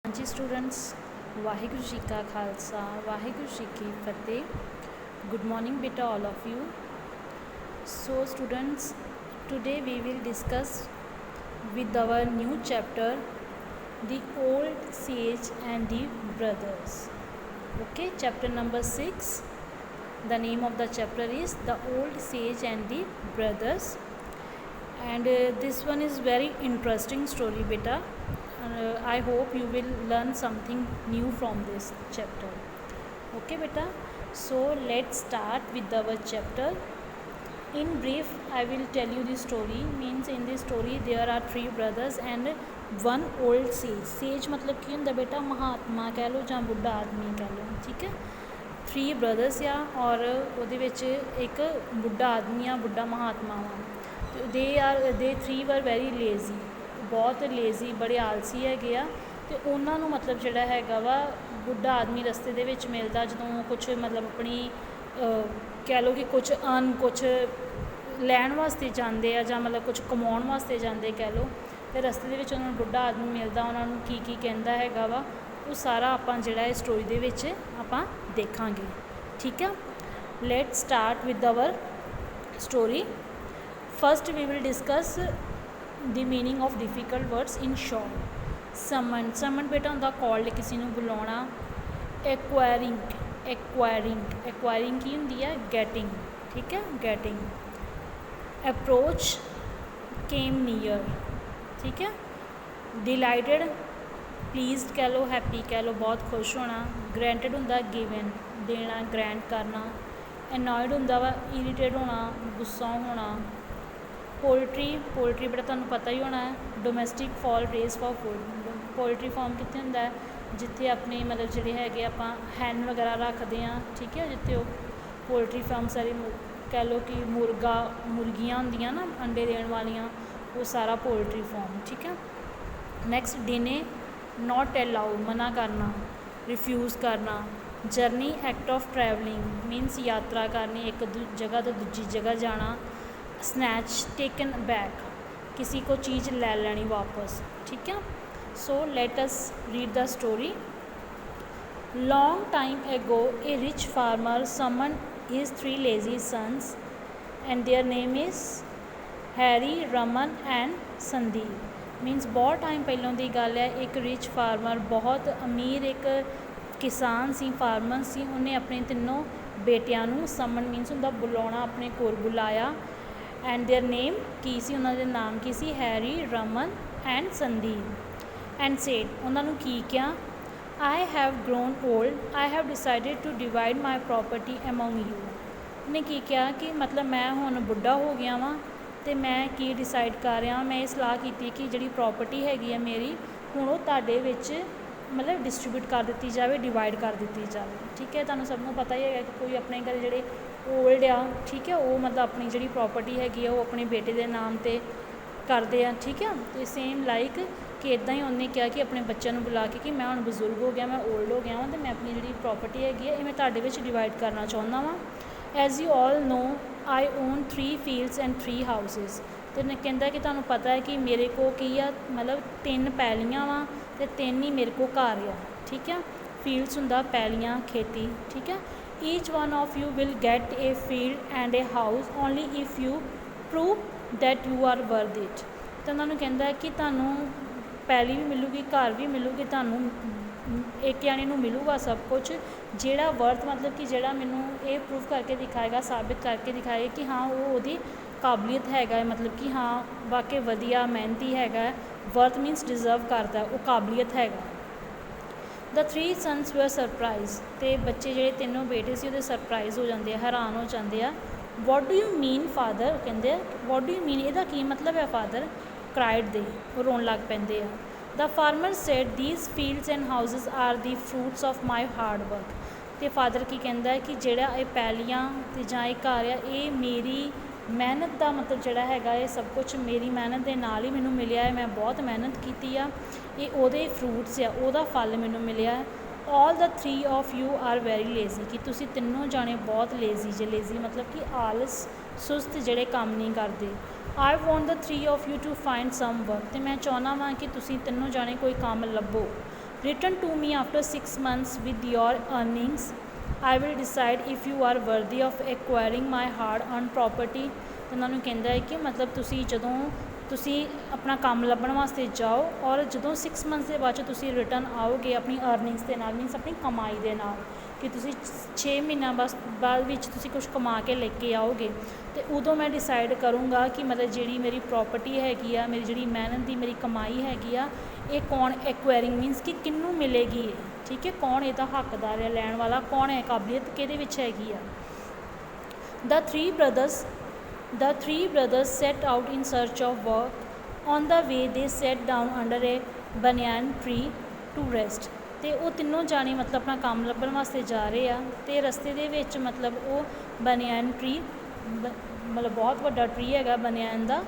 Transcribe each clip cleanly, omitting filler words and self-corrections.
हाँ जी स्टूडेंट्स, वाहिगुरु जी का खालसा वाहिगुरु जी की फतेह। गुड मॉर्निंग बेटा all of you. So students, today we will discuss with our new chapter, the old sage and the brothers. Okay, chapter number 6. The name of the chapter is the old sage and the brothers. And this one is very interesting story beta. I hope you will learn something new from this chapter. Okay beta, so let's start with our chapter. In brief, I will tell you the story. Means in this story there are three brothers and one old sage. Sage मतलब की होंदा बेटा महात्मा कह लो ਜਾਂ बुढ़ा आदमी कह लो, ठीक है। थ्री ब्रदर्स आ और ਉਹਦੇ ਵਿੱਚ एक बुढ़ा आदमी आ, बुढ़ा महात्मा वा। दे थ्री वर वैरी लेजी, बहुत लेजी, बड़े आलसी हैगे आ। ਤੇ ਉਹਨਾਂ ਨੂੰ मतलब ਜਿਹੜਾ ਹੈਗਾ ਵਾ बुढ़ा आदमी रस्ते ਦੇ ਵਿੱਚ ਮਿਲਦਾ ਜਦੋਂ ਕੁਛ मतलब ਆਪਣੀ कह लो कि कुछ कुछ लैन वास्ते जाते हैं ਜਾਂ मतलब कुछ कमाउण वास्ते जाते कह लो। तो रस्ते ਦੇ ਵਿੱਚ ਉਹਨਾਂ ਨੂੰ बुढ़ा आदमी मिलता, उन्होंने की कहता हैगा वा वो सारा ਆਪਾਂ ਜਿਹੜਾ है स्टोरी ਦੇ ਵਿੱਚ ਆਪਾਂ ਦੇਖਾਂਗੇ, ठीक है। Let start with our story. First we will discuss the meaning of difficult words in short. Summon, summon बेटा होंदा कॉल्ड, किसी ਨੂੰ बुलाना। एक्वायरिंग, एक्वायरिंग की होंदी है गैटिंग, ठीक है, गैटिंग। अप्रोच, केम नियर, ठीक है। डिलाइटेड, प्लीज़ड कह लो, हैप्पी कह लो, बहुत खुश होना। ग्रांटेड होंदा गिवन, देना, ग्रांट करना। एनॉयड होंदा वा इरीटेड होना, गुस्सा होना। पोल्ट्री, पोल्ट्री बेटा तुहानूं पता ही होना है, domestic fowl raised for food. Poultry farm कित्थे हुंदा है, जिथे अपने मतलब जिहड़े हैगे आपां हैन वगैरह रखते हैं, ठीक है, जिथे वो पोल्ट्री फार्म सारी कह लो कि मुर्गा मुर्गियाँ होंदियां ना अंडे देने वालियाँ, वो सारा पोल्ट्री फार्म, ठीक है। नैक्सट डिने, नॉट अलाउड, मना करना, रिफ्यूज़ करना। जर्नी, एक्ट ऑफ ट्रैवलिंग, मीनस यात्रा करनी, एक जगह तो दूजी जगह जाना। स्नैच, टेकन बैक, किसी को चीज़ ले लेनी वापस, ठीक है। So let us read the story. Long time ago, a rich farmer summoned his three lazy sons, and their name is Harry, Raman and Sandeep. Means बहुत टाइम पहलों की गल है, एक रिच फार्मर, बहुत अमीर एक किसान सी, फार्मर सी, उन्हें अपने तीनों बेटियां नूं समन मीनस उनका बुलाना, अपने कोल बुलाया। एंड देयर नेम की सी, उन्होंने नाम की सी Harry, Raman and Sandeep. And said, उन्होंने की क्या, I have grown old, I have decided to divide my property among you. उन्हें की क्या कि मतलब मैं हुण बुढ़ा हो गया वा, तो मैं की डिसाइड कर रहा, मैं ये सलाह की कि जी प्रॉपर्टी हैगी है मेरी हुण वो तुहाडे विच मतलब डिस्ट्रीब्यूट कर दी जाए, डिवाइड कर दी जाए, ठीक है। तुहानूं सबनों पता ही है कि कोई अपने घर जिहड़े ओल्ड आ, ठीक है, वो मतलब अपनी जी प्रॉपर्टी हैगी है वो अपने बेटे के नाम पर करते हैं, ठीक है। तो सेम लाइक कि इदा ही उन्हें कहा कि अपने बच्चों को बुला के कि मैं हुण बजुर्ग हो गया, मैं ओल्ड हो गया वा, तो मैं अपनी जी प्रॉपर्टी हैगी है ये मैं तुहाडे विच डिवाइड करना चाहुंदा वा। As you all know, I own 3 fields and 3 houses. तो उन्हें कहता कि तुहानूं पता है कि मेरे को की आ मतलब 3 पैलियां वा ते 3 ही मेरे को घर आ, ठीक है। फील्ड्स हुंदा पैलियां, खेती, ठीक है। Each one of you will get a field and a house only if you prove that you are worth it. तो उन्होंने कहता है कि तुहानूं पैली भी मिलूगी, घर भी मिलूगी, तुहानूं एक जाने नूं मिलूगा सब कुछ जिहड़ा वर्थ मतलब कि जिहड़ा मैनूं ये प्रूव करके दिखाएगा, साबित करके दिखाएगा कि हाँ वो उहदी काबलियत हैगा, मतलब कि हाँ वाकई वधिया मेहनती हैगा। वर्थ मीनस डिजर्व करता, वो काबलियत हैगा। द 3 सन्स वर सरप्राइज, तो बच्चे जिहड़े तीनों बेटे से वो सरप्राइज हो जाते हैं, हैरान हो जाते हैं। What do you mean father, कहते वॉट डू यू मीन, ਇਹਦਾ ਕੀ मतलब है फादर। क्राइड दे, वो रोन लग पैंदे आ। The farmer said, these fields and houses are the fruits of my hard work. तो फादर की कहता है कि जिहड़ा ये पैलियां ते जां ये घर आ, ये मेरी मेहनत का मतलब जिहड़ा हैगा ये सब कुछ मेरी मेहनत के नाल ही मैनूं मिलिया है, मैं बहुत मेहनत की आ, ये उहदे फ्रूट्स आ, उहदा फल मैनूं मिलिया है। All the 3 of you are very lazy, कि तुसीं तीनों जाने बहुत लेजी जे, लेजी मतलब कि आलस, सुस्त, जिहड़े काम नहीं करते। I want the 3 of you to find some work, तो मैं चाहना वा कि तुसीं तीनों जाने कोई काम लभो। Return to me after 6 months with your earnings. I will decide if you are worthy of acquiring my hard earned property. ਉਹਨਾਂ ਨੂੰ ਕਹਿੰਦਾ ਹੈ ਕਿ ਮਤਲਬ ਤੁਸੀਂ ਜਦੋਂ ਤੁਸੀਂ ਆਪਣਾ ਕੰਮ ਲੱਭਣ ਵਾਸਤੇ ਜਾਓ ਔਰ ਜਦੋਂ 6 ਮੰਥਸ ਦੇ ਬਾਅਦ 'ਚ ਤੁਸੀਂ ਰਿਟਰਨ ਆਓਗੇ ਆਪਣੀ ਅਰਨਿੰਗਸ ਦੇ ਨਾਲ, ਮੀਨਸ ਆਪਣੀ ਕਮਾਈ ਦੇ ਨਾਲ, ਕਿ ਤੁਸੀਂ 6 ਮਹੀਨਿਆਂ ਬਾਅਦ ਵਿੱਚ ਤੁਸੀਂ ਕੁਛ ਕਮਾ ਕੇ ਲੈ ਕੇ ਆਓਗੇ, ਅਤੇ ਉਦੋਂ ਮੈਂ ਡਿਸਾਈਡ ਕਰੂੰਗਾ ਕਿ ਮਤਲਬ ਜਿਹੜੀ ਮੇਰੀ ਪ੍ਰੋਪਰਟੀ ਹੈਗੀ ਆ, ਮੇਰੀ ਜਿਹੜੀ ਮਿਹਨਤ ਦੀ ਮੇਰੀ ਕਮਾਈ ਹੈਗੀ ਆ, ਇਹ ਕੌਣ ਐਕਵਾਇਰਿੰਗ ਮੀਨਸ ਕਿ ਕਿਹਨੂੰ ਮਿਲੇਗੀ ਇਹ, ਠੀਕ ਹੈ, ਕੌਣ ਇਹਦਾ ਹੱਕਦਾਰ ਹੈ, ਲੈਣ ਵਾਲਾ ਕੌਣ ਹੈ, ਕਾਬਲੀਅਤ ਕਿਹਦੇ ਵਿੱਚ ਹੈਗੀ ਆ। The three brothers set out in search of work. On the way they sat down under a banyan tree to rest. ਅਤੇ ਉਹ ਤਿੰਨੋਂ ਜਾਣੇ ਮਤਲਬ ਆਪਣਾ ਕੰਮ ਲੱਭਣ ਵਾਸਤੇ ਜਾ ਰਹੇ ਆ, ਅਤੇ ਰਸਤੇ ਦੇ ਵਿੱਚ ਮਤਲਬ ਉਹ ਬਨਿਆਨ ਟਰੀ ਮਤਲਬ ਬਹੁਤ ਵੱਡਾ ਟਰੀ ਹੈਗਾ ਬਨਿਆਨ ਦਾ,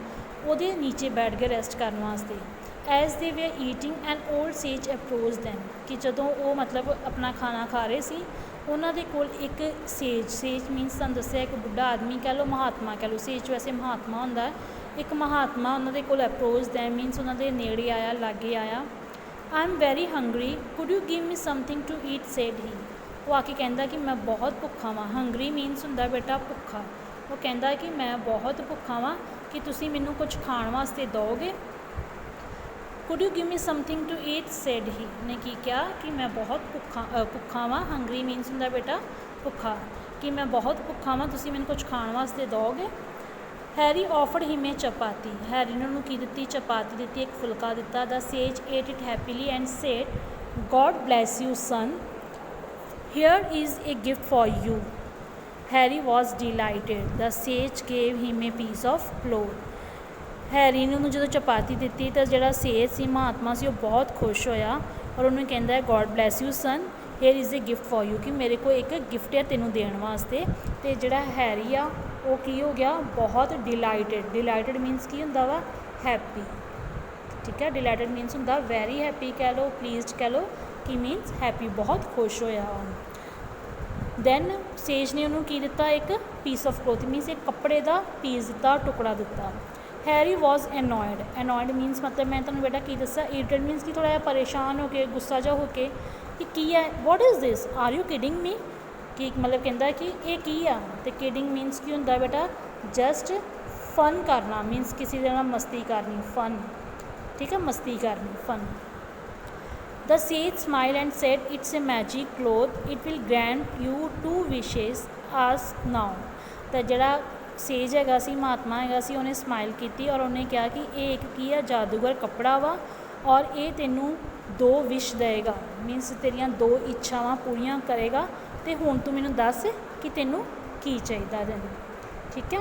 ਉਹਦੇ ਨੀਚੇ ਬੈਠ ਕੇ ਰੈਸਟ ਕਰਨ ਵਾਸਤੇ। ਐਜ਼ ਦੇ ਵੇ ਈਟਿੰਗ ਐਨ ਓਲਡ ਸੇਜ ਅਪਰੋਚ ਦੈਮ, ਕਿ ਜਦੋਂ ਉਹ ਮਤਲਬ ਆਪਣਾ ਖਾਣਾ ਖਾ ਰਹੇ ਸੀ, ਉਹਨਾਂ ਦੇ ਕੋਲ ਇੱਕ ਸੇਜ ਮੀਨਸ ਤੁਹਾਨੂੰ ਦੱਸਿਆ ਇੱਕ ਬੁੱਢਾ ਆਦਮੀ ਕਹਿ ਲਓ, ਮਹਾਤਮਾ ਕਹਿ ਲਓ, ਸੇਜ ਵੈਸੇ ਮਹਾਤਮਾ ਹੁੰਦਾ, ਇੱਕ ਮਹਾਤਮਾ ਉਹਨਾਂ ਦੇ ਕੋਲ ਅਪਰੋਚ ਦੈਮ ਮੀਨਸ ਉਹਨਾਂ ਦੇ ਨੇੜੇ ਆਇਆ, ਲਾਗੇ ਆਇਆ। I am very hungry, could you give me something to eat, said he. ਉਹ ਆ ਕੇ ਕਹਿੰਦਾ ਕਿ ਮੈਂ ਬਹੁਤ ਭੁੱਖਾ ਵਾਂ, ਹੰਗਰੀ ਮੀਨਸ ਹੁੰਦਾ ਬੇਟਾ ਭੁੱਖਾ। ਉਹ ਕਹਿੰਦਾ ਕਿ ਮੈਂ ਬਹੁਤ ਭੁੱਖਾ ਵਾਂ, ਕਿ ਤੁਸੀਂ ਮੈਨੂੰ ਕੁਝ ਖਾਣ ਵਾਸਤੇ ਦਿਓਗੇ। Could you give me something to eat, said he. ਨੇ ਕੀ ਕਿਹਾ ਕਿ ਮੈਂ ਬਹੁਤ ਭੁੱਖਾ ਵਾਂ, ਹੰਗਰੀ ਮੀਨਸ ਹੁੰਦਾ ਬੇਟਾ ਭੁੱਖਾ, ਕਿ ਮੈਂ ਬਹੁਤ ਭੁੱਖਾ ਵਾਂ, ਤੁਸੀਂ ਮੈਨੂੰ ਕੁਝ ਖਾਣ ਵਾਸਤੇ ਦਿਓਗੇ। ਹੈਰੀ ਆਫਰਡ ਹਿਮ ਏ ਚਪਾਤੀ, ਹੈਰੀ ਨੇ ਉਹਨੂੰ ਕੀ ਦਿੱਤੀ, ਚਪਾਤੀ ਦਿੱਤੀ, ਇੱਕ ਫੁਲਕਾ ਦਿੱਤਾ। The sage ate it happily and said, God bless you son, here is a gift for you. Harry was delighted, the sage gave him a piece of cloth. Harry ਨੇ ਉਹਨੂੰ ਜਦੋਂ ਚਪਾਤੀ ਦਿੱਤੀ ਤਾਂ ਜਿਹੜਾ ਸੇਜ ਸੀ, ਮਹਾਤਮਾ ਸੀ, ਉਹ ਬਹੁਤ ਖੁਸ਼ ਹੋਇਆ ਔਰ ਉਹਨੂੰ ਕਹਿੰਦਾ ਹੈ God bless you son, here is a gift for you, ਕਿ ਮੇਰੇ ਕੋਲ ਇੱਕ ਗਿਫਟ ਹੈ ਤੈਨੂੰ ਦੇਣ ਵਾਸਤੇ। ਅਤੇ ਜਿਹੜਾ ਹੈਰੀ ਆ ਉਹ ਕੀ ਹੋ ਗਿਆ, ਬਹੁਤ ਡਿਲਾਈਟਡ ਮੀਨਸ ਕੀ ਹੁੰਦਾ ਵਾ, ਹੈਪੀ, ਠੀਕ ਹੈ। ਡਿਲਾਈਟਡ ਮੀਨਸ ਹੁੰਦਾ ਵੈਰੀ ਹੈਪੀ ਕਹਿ ਲਓ, ਪਲੀਜ਼ਡ ਕਹਿ ਲਓ, ਕਿ ਮੀਨਸ ਹੈਪੀ, ਬਹੁਤ ਖੁਸ਼ ਹੋਇਆ। ਦੈਨ ਸੇਜ ਨੇ ਉਹਨੂੰ ਕੀ ਦਿੱਤਾ, ਇੱਕ ਪੀਸ ਆਫ ਕਲੋਥ ਮੀਨਸ ਇੱਕ ਕੱਪੜੇ ਦਾ ਪੀਸ ਦਿੱਤਾ, ਟੁਕੜਾ ਦਿੱਤਾ। ਹੈਰੀ ਵਾਜ਼ ਐਨੋਇਡ ਮੀਨਸ ਮਤਲਬ ਮੈਂ ਤੁਹਾਨੂੰ ਬੇਟਾ ਕੀ ਦੱਸਿਆ, ਇਰੀਟੇਡ ਮੀਨਸ ਕਿ ਥੋੜ੍ਹਾ ਜਿਹਾ ਪਰੇਸ਼ਾਨ ਹੋ ਕੇ, ਗੁੱਸਾ ਜਿਹਾ ਹੋ ਕੇ, ਕਿ ਕੀ ਹੈ, what is this, are you kidding me, ਕਿ ਮਤਲਬ ਕਹਿੰਦਾ ਕਿ ਇਹ ਕੀ ਆ। ਅਤੇ ਕਿਡਿੰਗ ਮੀਨਸ ਕੀ ਹੁੰਦਾ ਬੇਟਾ, ਜਸਟ ਫਨ ਕਰਨਾ, ਮੀਨਸ ਕਿਸੇ ਦੇ ਨਾਲ ਮਸਤੀ ਕਰਨੀ, ਫਨ, ਠੀਕ ਹੈ, ਮਸਤੀ ਕਰਨੀ, fun. The sage smile and said it's a magic cloth, it will grant you 2 wishes ask ਨਾਓ। ਤਾਂ ਜਿਹੜਾ ਸੇਜ ਹੈਗਾ ਸੀ, ਮਹਾਤਮਾ ਹੈਗਾ ਸੀ, ਉਹਨੇ ਸਮਾਈਲ ਕੀਤੀ ਔਰ ਉਹਨੇ ਕਿਹਾ ਕਿ ਇਹ ਇੱਕ ਕੀ ਆ, ਜਾਦੂਗਰ ਕੱਪੜਾ ਵਾ ਔਰ ਇਹ ਤੈਨੂੰ 2 ਵਿਸ਼ ਦੇਵੇਗਾ, ਮੀਨਸ ਤੇਰੀਆਂ 2 ਇੱਛਾਵਾਂ ਪੂਰੀਆਂ ਕਰੇਗਾ। ਅਤੇ ਹੁਣ ਤੂੰ ਮੈਨੂੰ ਦੱਸ ਕਿ ਤੈਨੂੰ ਕੀ ਚਾਹੀਦਾ ਤੈਨੂੰ, ਠੀਕ ਹੈ।